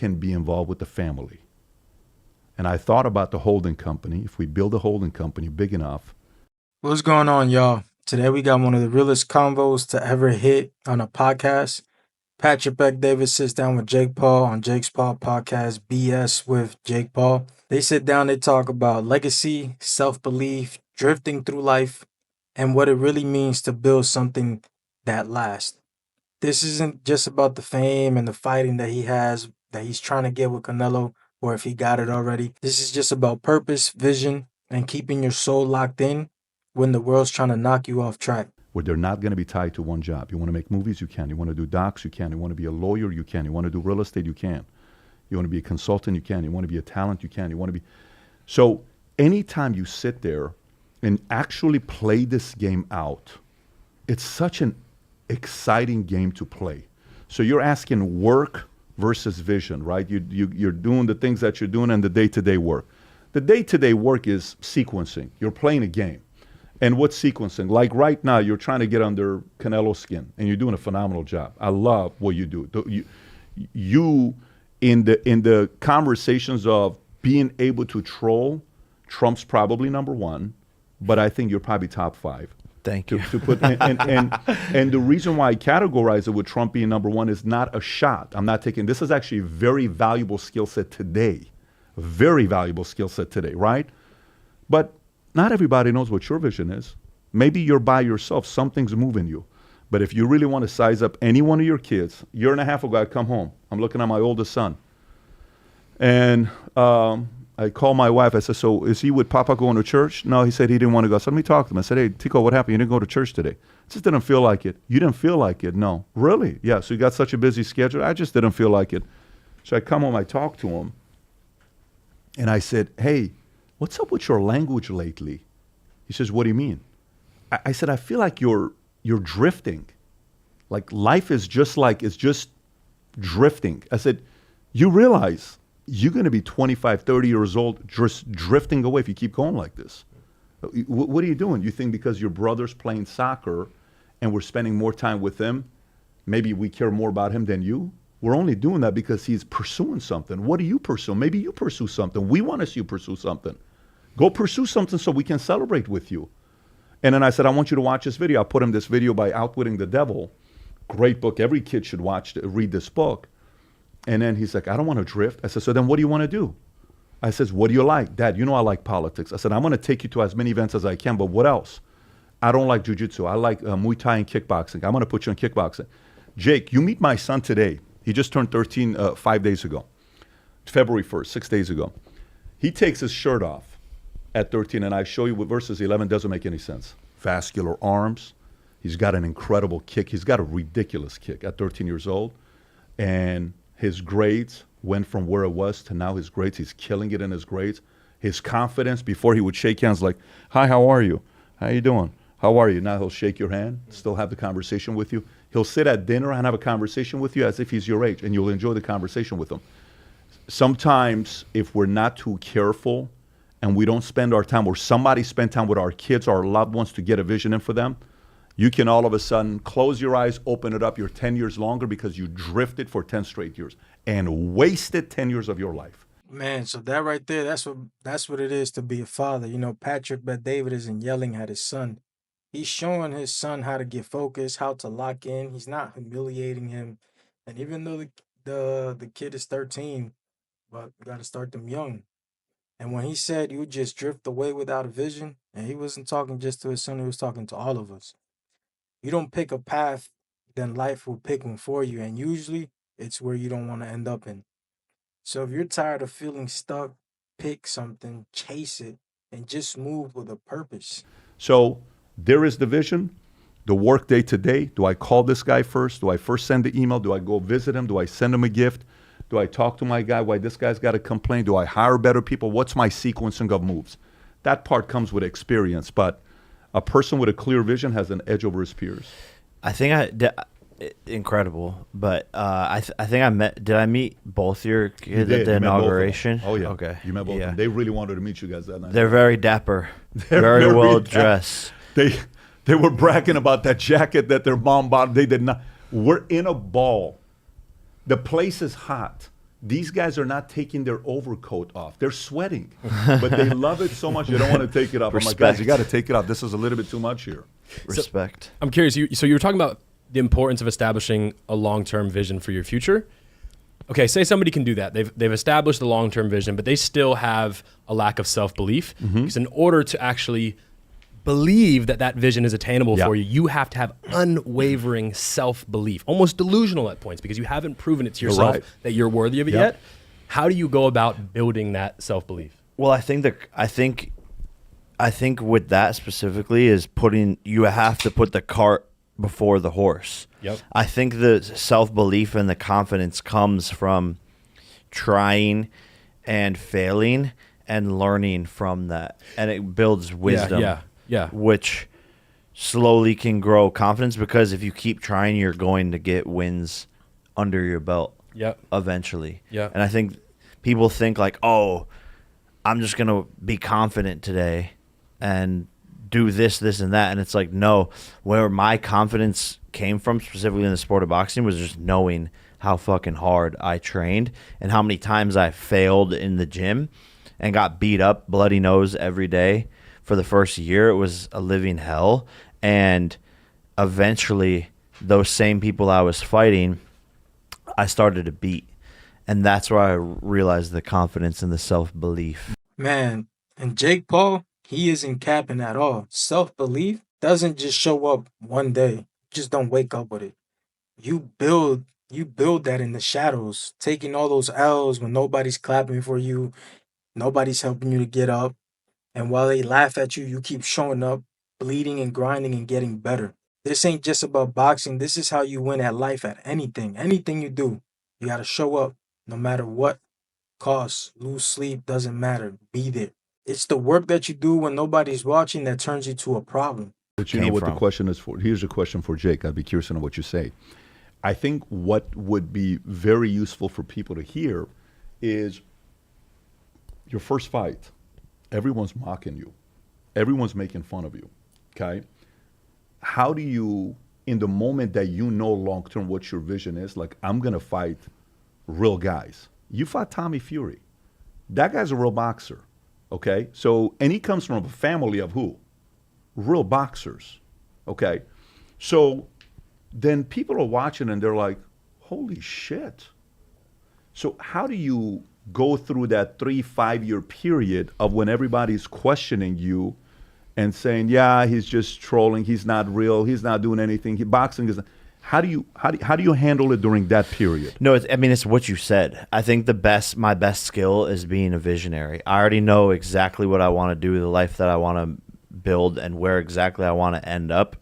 can be involved with the family. And I thought about the holding company. If we build a holding company big enough. What's going on, y'all? Today we got one of the realest convos to ever hit on a podcast. Patrick Beck Davis sits down with Jake Paul on Jake's Paul podcast, BS with Jake Paul. They sit down, they talk about legacy, self-belief, drifting through life, and what it really means to build something that lasts. This isn't just about the fame and the fighting that he has, that he's trying to get with Canelo, or if he got it already. This is just about purpose, vision, and keeping your soul locked in when the world's trying to knock you off track. Where they're not going to be tied to one job. You want to make movies, you can. You want to do docs, you can. You want to be a lawyer, you can. You want to do real estate, you can. You want to be a consultant, you can. You want to be a talent, you can. You want to be. So anytime you sit there and actually play this game out, it's such an exciting game to play. So you're asking work versus vision, right? You're doing the things that you're doing and the day-to-day work. The day-to-day work is sequencing. You're playing a game. And what's sequencing? Like right now, you're trying to get under Canelo's skin, and you're doing a phenomenal job. I love what you do. You in the conversations of being able to troll, Trump's probably number one, but I think you're probably top five. Thank you. To put and the reason why I categorize it with Trump being number one is not a shot. I'm not taking. This is actually a very valuable skill set today, very valuable skill set today, right? But not everybody knows what your vision is. Maybe you're by yourself. Something's moving you. But if you really want to size up any one of your kids, a year and a half ago, I'd come home. I'm looking at my oldest son. And I called my wife. I said, so is he with Papa going to church? No, he said he didn't want to go. So let me talk to him. I said, hey, Tico, what happened? You didn't go to church today. I just didn't feel like it. You didn't feel like it? No. Really? Yeah, so you got such a busy schedule? I just didn't feel like it. So I come home, I talk to him. And I said, hey, what's up with your language lately? He says, what do you mean? I said, I feel like you're drifting. Like life is just like, it's just drifting. I said, you realize you're going to be 25, 30 years old just drifting away if you keep going like this. What are you doing? You think because your brother's playing soccer and we're spending more time with him, maybe we care more about him than you? We're only doing that because he's pursuing something. What do you pursue? Maybe you pursue something. We want to see you pursue something. Go pursue something so we can celebrate with you. And then I said, I want you to watch this video. I put him this video by Outwitting the Devil. Great book. Every kid should read this book. And then he's like, I don't want to drift. I said, so then what do you want to do? I says, what do you like? Dad, you know I like politics. I said, I'm going to take you to as many events as I can, but what else? I don't like jiu-jitsu. I like Muay Thai and kickboxing. I'm going to put you in kickboxing. Jake, you meet my son today. He just turned 13 5 days ago. February 1st, 6 days ago. He takes his shirt off at 13, and I show you what versus 11 doesn't make any sense. Vascular arms. He's got an incredible kick. He's got a ridiculous kick at 13 years old. And his grades went from where it was to now his grades. He's killing it in his grades. His confidence, before he would shake hands like, hi, how are you? How you doing? How are you? Now he'll shake your hand, still have the conversation with you. He'll sit at dinner and have a conversation with you as if he's your age, and you'll enjoy the conversation with him. Sometimes, if we're not too careful and we don't spend our time, or somebody spend time with our kids or our loved ones to get a vision in for them, you can all of a sudden close your eyes, open it up, you're 10 years longer because you drifted for 10 straight years and wasted 10 years of your life. Man, so that right there, that's what it is to be a father. You know, Patrick Bet David isn't yelling at his son. He's showing his son how to get focused, how to lock in. He's not humiliating him. And even though the kid is 13, but you got to start them young. And when he said you would just drift away without a vision, and he wasn't talking just to his son, he was talking to all of us. You don't pick a path, then life will pick one for you. And usually it's where you don't want to end up in. So if you're tired of feeling stuck, pick something, chase it, and just move with a purpose. So there is the vision, the work day to day. Do I call this guy first? Do I first send the email? Do I go visit him? Do I send him a gift? Do I talk to my guy? Why this guy's got a complaint? Do I hire better people? What's my sequencing of moves? That part comes with experience, but a person with a clear vision has an edge over his peers. I think incredible, but I think I met. Did I meet both your kids at the inauguration? Oh yeah. Okay. You met both of them. They really wanted to meet you guys that night. They're very dapper. They're very well dressed. They were bragging about that jacket that their mom bought. They did not. We're in a ball. The place is hot. these guys are not taking their overcoat off. They're sweating, but they love it so much they don't want to take it off. I'm like, guys, you got to take it off. This is a little bit too much here. Respect. I'm curious. So you were talking about the importance of establishing a long-term vision for your future. Okay, say somebody can do that. They've established the long-term vision, but they still have a lack of self-belief. Because in order to actually believe that that vision is attainable for you, you have to have unwavering self-belief, almost delusional at points, because you haven't proven it to yourself that you're worthy of it yet. How do you go about building that self-belief? Well, I think with that specifically is you have to put the cart before the horse. Yep. I think the self-belief and the confidence comes from trying and failing and learning from that. And it builds wisdom. Yeah. Which slowly can grow confidence, because if you keep trying, you're going to get wins under your belt eventually. Yeah. And I think people think like, oh, I'm just going to be confident today and do this, and that. And it's like, no, where my confidence came from specifically in the sport of boxing was just knowing how fucking hard I trained and how many times I failed in the gym and got beat up, bloody nose every day. For the first year, it was a living hell. And eventually, those same people I was fighting, I started to beat. And that's where I realized the confidence and the self-belief. Man, and Jake Paul, he isn't capping at all. Self-belief doesn't just show up one day. You just don't wake up with it. You build that in the shadows, taking all those L's when nobody's clapping for you, nobody's helping you to get up. And while they laugh at you, you keep showing up, bleeding and grinding and getting better. This ain't just about boxing. This is how you win at life, at anything. Anything you do, you got to show up no matter what costs. Lose sleep, doesn't matter. Be there. It's the work that you do when nobody's watching that turns you to a problem. But you know what the question is for? Here's a question for Jake. I'd be curious to know what you say. I think what would be very useful for people to hear is your first fight. Everyone's mocking you. Everyone's making fun of you, okay? How do you, in the moment that you know long-term what your vision is, like, I'm going to fight real guys. You fought Tommy Fury. That guy's a real boxer, okay? So, and he comes from a family of who? Real boxers, okay? So then people are watching and they're like, holy shit. So how do you go through that 3-5 year period of when everybody's questioning you and saying, yeah, he's just trolling, he's not real, he's not doing anything, boxing is, how do you handle it during that period? No, it's what you said. I think my best skill is being a visionary. I already know exactly what I want to do, the life that I want to build, and where exactly I want to end up.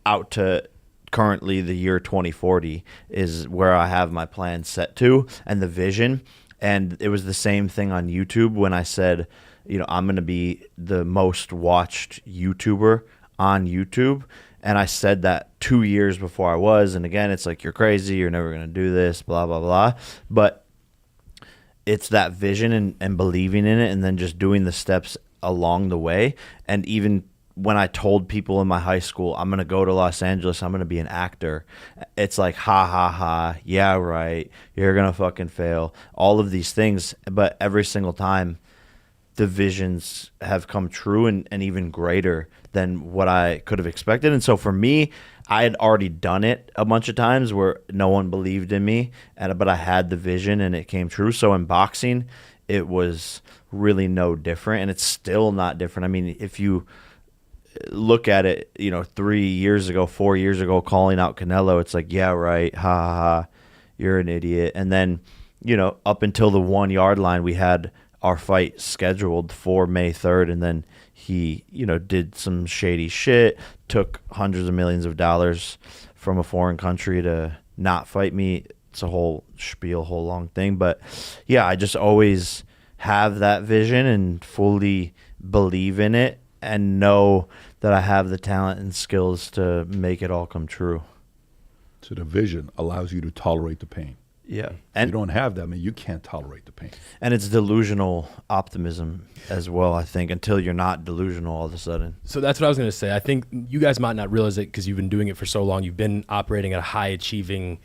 Out to currently the year 2040 is where I have my plan set to, and the vision. And it was the same thing on YouTube when I said, I'm going to be the most watched YouTuber on YouTube. And I said that 2 years before I was. And again, it's like, you're crazy. You're never going to do this, blah, blah, blah. But it's that vision and believing in it, and then just doing the steps along the way. And even when I told people in my high school, I'm going to go to Los Angeles, I'm going to be an actor, it's like, ha, ha, ha, yeah, right, you're going to fucking fail, all of these things. But every single time, the visions have come true and even greater than what I could have expected. And so for me, I had already done it a bunch of times where no one believed in me, but I had the vision and it came true. So in boxing, it was really no different, and it's still not different. I mean, if you look at it, 3 years ago, 4 years ago, calling out Canelo, it's like, yeah, right, ha, ha, ha, you're an idiot. And then, up until the 1 yard line, we had our fight scheduled for May 3rd, and then he, did some shady shit, took hundreds of millions of dollars from a foreign country to not fight me. It's a whole spiel, whole long thing. But yeah, I just always have that vision and fully believe in it and know that I have the talent and skills to make it all come true. So the vision allows you to tolerate the pain. Yeah. And you don't have that, I mean, you can't tolerate the pain. And it's delusional optimism as well, I think, until you're not delusional all of a sudden. So that's what I was going to say. I think you guys might not realize it because you've been doing it for so long. You've been operating at a high achieving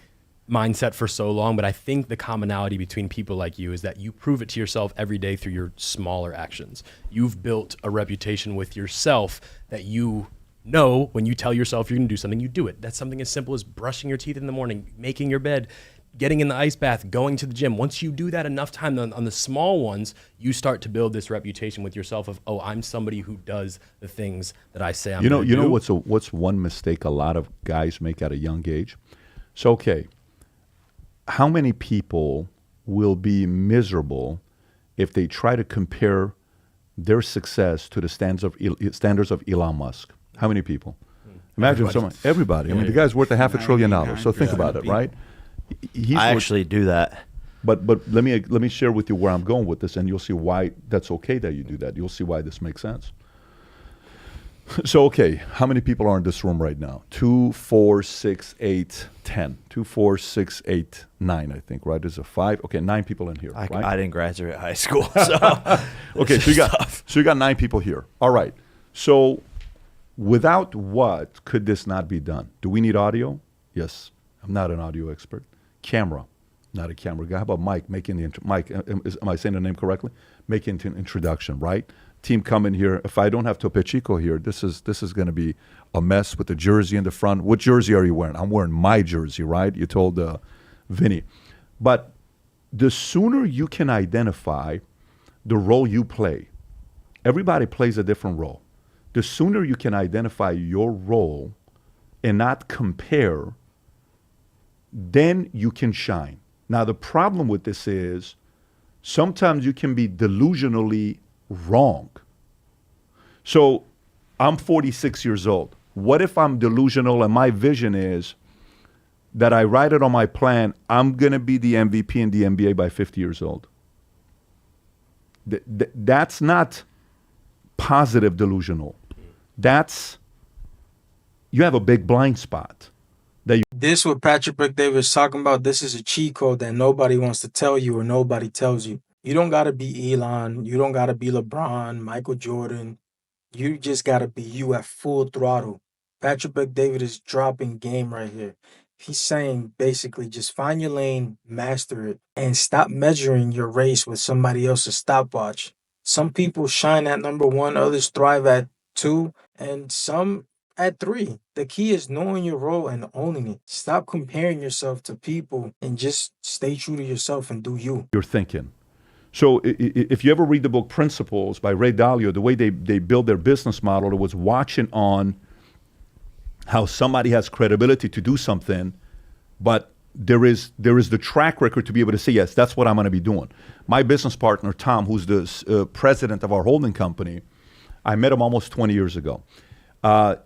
mindset for so long, but I think the commonality between people like you is that you prove it to yourself every day through your smaller actions. You've built a reputation with yourself that you know when you tell yourself you're going to do something, you do it. That's something as simple as brushing your teeth in the morning, making your bed, getting in the ice bath, going to the gym. Once you do that enough time on the small ones, you start to build this reputation with yourself of, oh, I'm somebody who does the things that I say I'm going to do. You know what's one mistake a lot of guys make at a young age? So, okay, how many people will be miserable if they try to compare their success to the standards of Elon Musk? How many people? Imagine everybody. I mean, the guy's worth $500 billion. So think about it, right? I actually do that. But let me share with you where I'm going with this, and you'll see why that's okay that you do that. You'll see why this makes sense. So, okay, how many people are in this room right now? 2, 4, 6, 8, 10. 2, 4, 6, 8, 9, I think, right? There's a 5. Okay, 9 people in here, right? I didn't graduate high school, so okay, so you got 9 people here. All right. So without what could this not be done? Do we need audio? Yes. I'm not an audio expert. Camera. Not a camera guy. How about Mike making the Mike? Am I saying the name correctly? Making an introduction, right? Team come in here. If I don't have Tope Chico here, this is going to be a mess with the jersey in the front. What jersey are you wearing? I'm wearing my jersey, right? You told Vinny. But the sooner you can identify the role you play, everybody plays a different role. The sooner you can identify your role and not compare, then you can shine. Now, the problem with this is sometimes you can be delusionally wrong. So I'm 46 years old. What if I'm delusional and my vision is that I write it on my plan, I'm going to be the MVP in the NBA by 50 years old? That's not positive delusional. You have a big blind spot. This what Patrick Bet-David is talking about. This is a cheat code that nobody wants to tell you or nobody tells you. You don't got to be Elon. You don't got to be LeBron, Michael Jordan. You just got to be you at full throttle. Patrick Bet-David is dropping game right here. He's saying basically just find your lane, master it, and stop measuring your race with somebody else's stopwatch. Some people shine at number 1, others thrive at 2, and some at 3. The key is knowing your role and owning it. Stop comparing yourself to people and just stay true to yourself and do you. You're thinking. So if you ever read the book Principles by Ray Dalio, the way they build their business model, it was watching on how somebody has credibility to do something, but there is the track record to be able to say, yes, that's what I'm going to be doing. My business partner, Tom, who's the president of our holding company, I met him almost 20 years ago.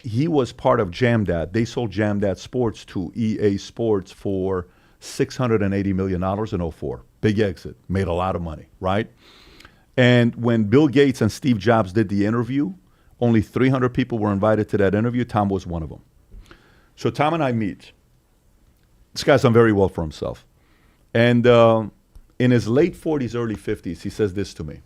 He was part of JamDad. They sold JamDad Sports to EA Sports for $680 million in 2004. Big exit. Made a lot of money, right? And when Bill Gates and Steve Jobs did the interview, only 300 people were invited to that interview. Tom was one of them. So Tom and I meet. This guy's done very well for himself. And in his late 40s, early 50s, he says this to me.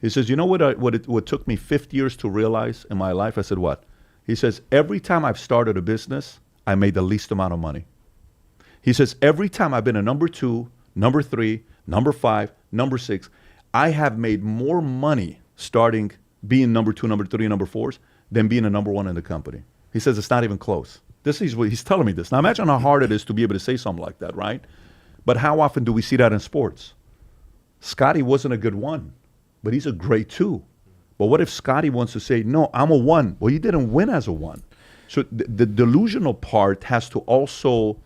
He says, you know what took me 50 years to realize in my life? I said, what? He says, every time I've started a business, I made the least amount of money. He says, every time I've been a number 2, number 3, number 5, number 6, I have made more money starting being number 2, number 3, number 4s than being a number 1 in the company. He says, it's not even close. This is what he's telling me this. Now imagine how hard it is to be able to say something like that, right? But how often do we see that in sports? Scotty wasn't a good 1, but he's a great 2. But what if Scotty wants to say, no, I'm a 1? Well, you didn't win as a 1. So the delusional part has to also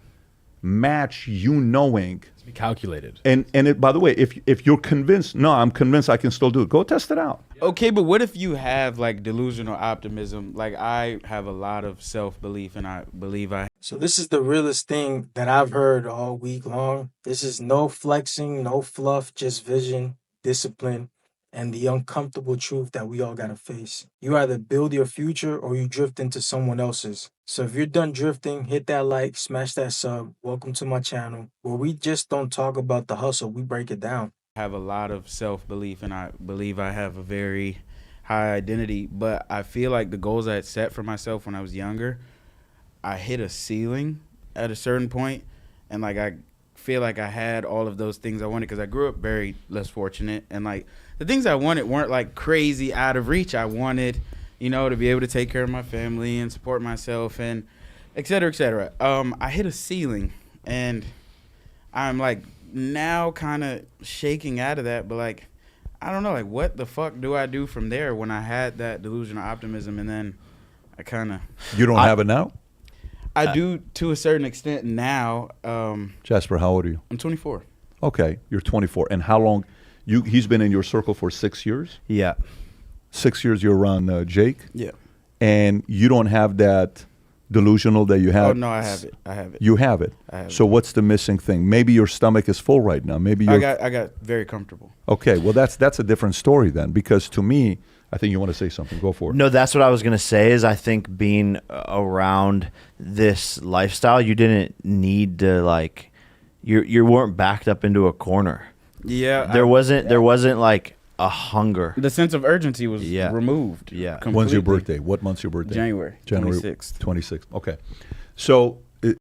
match you knowing. It's be calculated. And it, by the way, if you're convinced, no, I'm convinced I can still do it, go test it out. Okay, but what if you have like delusional optimism? Like I have a lot of self-belief and I believe I. So this is the realest thing that I've heard all week long. This is no flexing, no fluff, just vision, discipline, and the uncomfortable truth that we all gotta face. You either build your future or you drift into someone else's. So if you're done drifting, hit that like, smash that sub. Welcome to my channel, where we just don't talk about the hustle, we break it down. Have a lot of self-belief and I believe I have a very high identity, but I feel like the goals I had set for myself when I was younger, I hit a ceiling at a certain point, and like feel like I had all of those things I wanted because I grew up very less fortunate, and like the things I wanted weren't like crazy out of reach. I wanted, you know, to be able to take care of my family and support myself and et cetera, et cetera. I hit a ceiling, and I'm like now kind of shaking out of that, but like I don't know, like what the fuck do I do from there when I had that delusional optimism, and then I kind of You don't have it now? I do to a certain extent now. Jasper, how old are you? I'm 24. Okay, you're 24. And how long? He's been in your circle for 6 years? Yeah. 6 years you're around Jake? Yeah. And you don't have that delusional that you had? Oh, no, I have it. I have it. You have it. I have So it. what's the missing thing? Maybe your stomach is full right now. Maybe you're I got very comfortable. Okay, well that's a different story then, because to me, I think you want to say something. Go for it. No, that's what I was gonna say. Is I think being around this lifestyle, you didn't need to like, you weren't backed up into a corner. Yeah. There wasn't like a hunger. The sense of urgency was Yeah. removed. Yeah. When's your completely. birthday? What month's your birthday? January. January 26th. 26th. Okay. So